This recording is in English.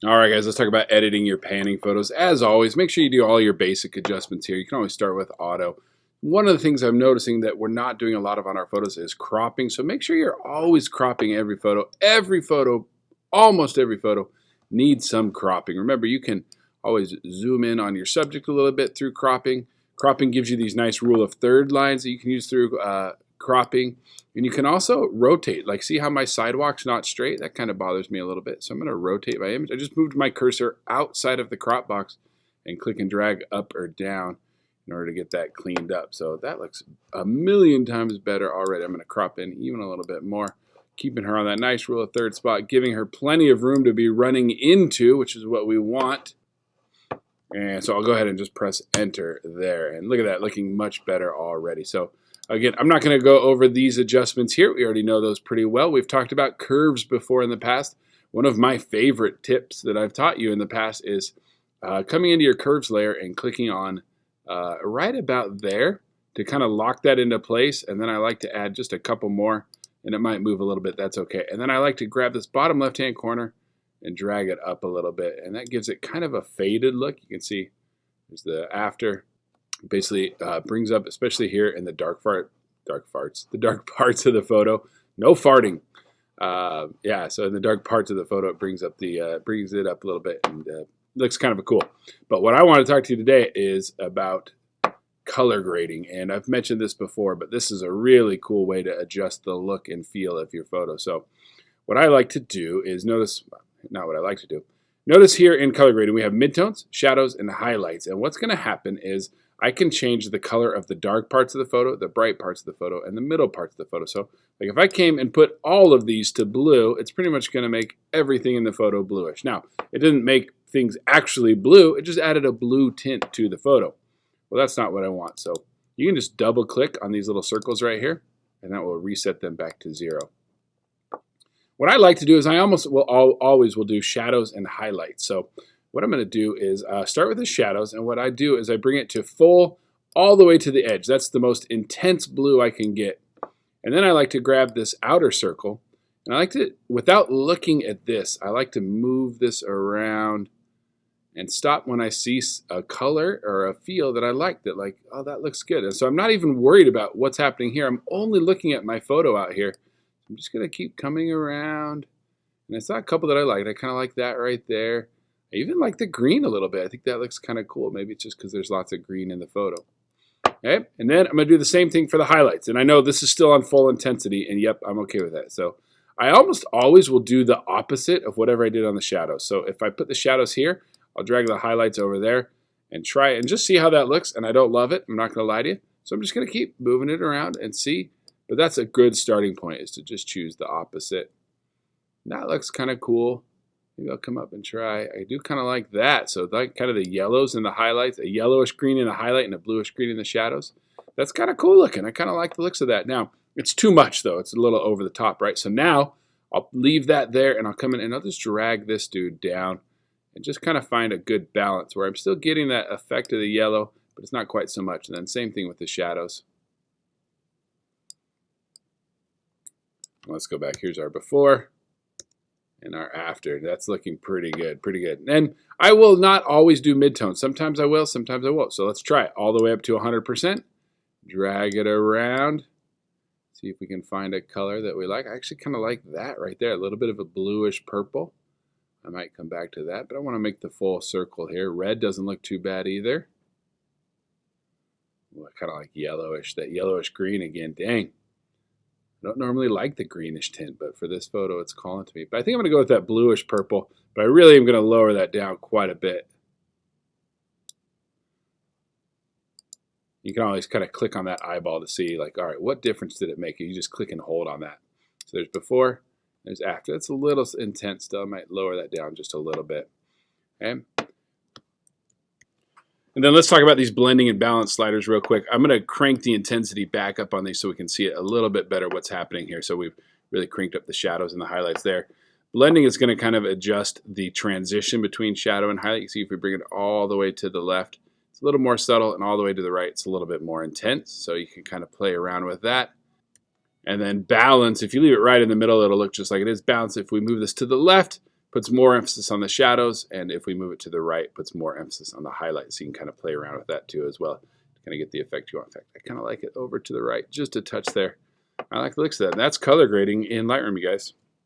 All right, guys, let's talk about editing your panning photos. As always, make sure you do all your basic adjustments here. You can always start with auto. One of the things I'm noticing that we're not doing a lot of on our photos is cropping. So make sure you're always cropping every photo. Every photo, almost every photo, needs some cropping. Remember, you can always zoom in on your subject a little bit through cropping. Cropping gives you these nice rule of third lines that you can use through cropping. And you can also rotate. Like, see how my sidewalk's not straight? That kind of bothers me a little bit. So I'm going to rotate my image. I just moved my cursor outside of the crop box and click and drag up or down in order to get that cleaned up. So that looks a million times better already. I'm going to crop in even a little bit more, keeping her on that nice rule of third spot, giving her plenty of room to be running into, which is what we want. And so I'll go ahead and just press enter there. And look at that, looking much better already. So again, I'm not going to go over these adjustments here. We already know those pretty well. We've talked about curves before in the past. One of my favorite tips that I've taught you in the past is coming into your curves layer and clicking on right about there to kind of lock that into place. And then I like to add just a couple more, and it might move a little bit. That's okay. And then I like to grab this bottom left-hand corner and drag it up a little bit. And that gives it kind of a faded look. You can see there's the after. Basically brings up, especially here in the dark parts of the photo. No farting. Yeah, so in the dark parts of the photo, it brings up the brings it up a little bit and looks kind of cool. But what I want to talk to you today is about color grading, and I've mentioned this before, but this is a really cool way to adjust the look and feel of your photo. So what I like to do is notice, not what I like to do. Notice here in color grading, we have midtones, shadows, and highlights. And what's going to happen is I can change the color of the dark parts of the photo, the bright parts of the photo, and the middle parts of the photo. So like if I came and put all of these to blue, it's pretty much going to make everything in the photo bluish. Now, it didn't make things actually blue. It just added a blue tint to the photo. Well, that's not what I want. So you can just double click on these little circles right here, and that will reset them back to 0. What I like to do is I always will do shadows and highlights. So what I'm going to do is start with the shadows, and what I do is I bring it to full all the way to the edge. That's the most intense blue I can get. And then I like to grab this outer circle, and I like to, without looking at this, I like to move this around and stop when I see a color or a feel that I like, that like, oh, that looks good. And so I'm not even worried about what's happening here. I'm only looking at my photo out here. I'm just going to keep coming around. And I saw a couple that I liked. I kind of like that right there. I even like the green a little bit. I think that looks kind of cool. Maybe it's just because there's lots of green in the photo. Okay, and then I'm going to do the same thing for the highlights. And I know this is still on full intensity, and yep, I'm okay with that. So I almost always will do the opposite of whatever I did on the shadows. So if I put the shadows here, I'll drag the highlights over there and try and just see how that looks. And I don't love it. I'm not going to lie to you. So I'm just going to keep moving it around and see. But that's a good starting point, is to just choose the opposite. That looks kind of cool. Maybe I'll come up and try. I do kind of like that. So like kind of the yellows and the highlights, a yellowish green in the highlight and a bluish green in the shadows. That's kind of cool looking. I kind of like the looks of that. Now, it's too much though. It's a little over the top, right? So now I'll leave that there, and I'll come in and I'll just drag this dude down and just kind of find a good balance where I'm still getting that effect of the yellow, but it's not quite so much. And then same thing with the shadows. Let's go back. Here's our before and our after. That's looking pretty good, pretty good. And I will not always do midtones. Sometimes I will, sometimes I won't. So let's try it all the way up to 100%. Drag it around. See if we can find a color that we like. I actually kind of like that right there, a little bit of a bluish purple. I might come back to that, but I want to make the full circle here. Red doesn't look too bad either. Well, I kind of like yellowish, that yellowish green again. Dang. I don't normally like the greenish tint, but for this photo, it's calling to me. But I think I'm going to go with that bluish purple, but I really am going to lower that down quite a bit. You can always kind of click on that eyeball to see, like, all right, what difference did it make? You just click and hold on that. So there's before, there's after. That's a little intense still. I might lower that down just a little bit. Okay. And then let's talk about these blending and balance sliders real quick. I'm going to crank the intensity back up on these so we can see it a little bit better what's happening here. So we've really cranked up the shadows and the highlights there. Blending is going to kind of adjust the transition between shadow and highlight. You see if we bring it all the way to the left, it's a little more subtle, and all the way to the right, it's a little bit more intense. So you can kind of play around with that. And then balance, if you leave it right in the middle, it'll look just like it is. Balance, if we move this to the left, puts more emphasis on the shadows, and if we move it to the right, puts more emphasis on the highlights. So you can kind of play around with that too as well to kind of get the effect you want. In fact, I kind of like it over to the right, just a touch there. I like the looks of that. And that's color grading in Lightroom, you guys.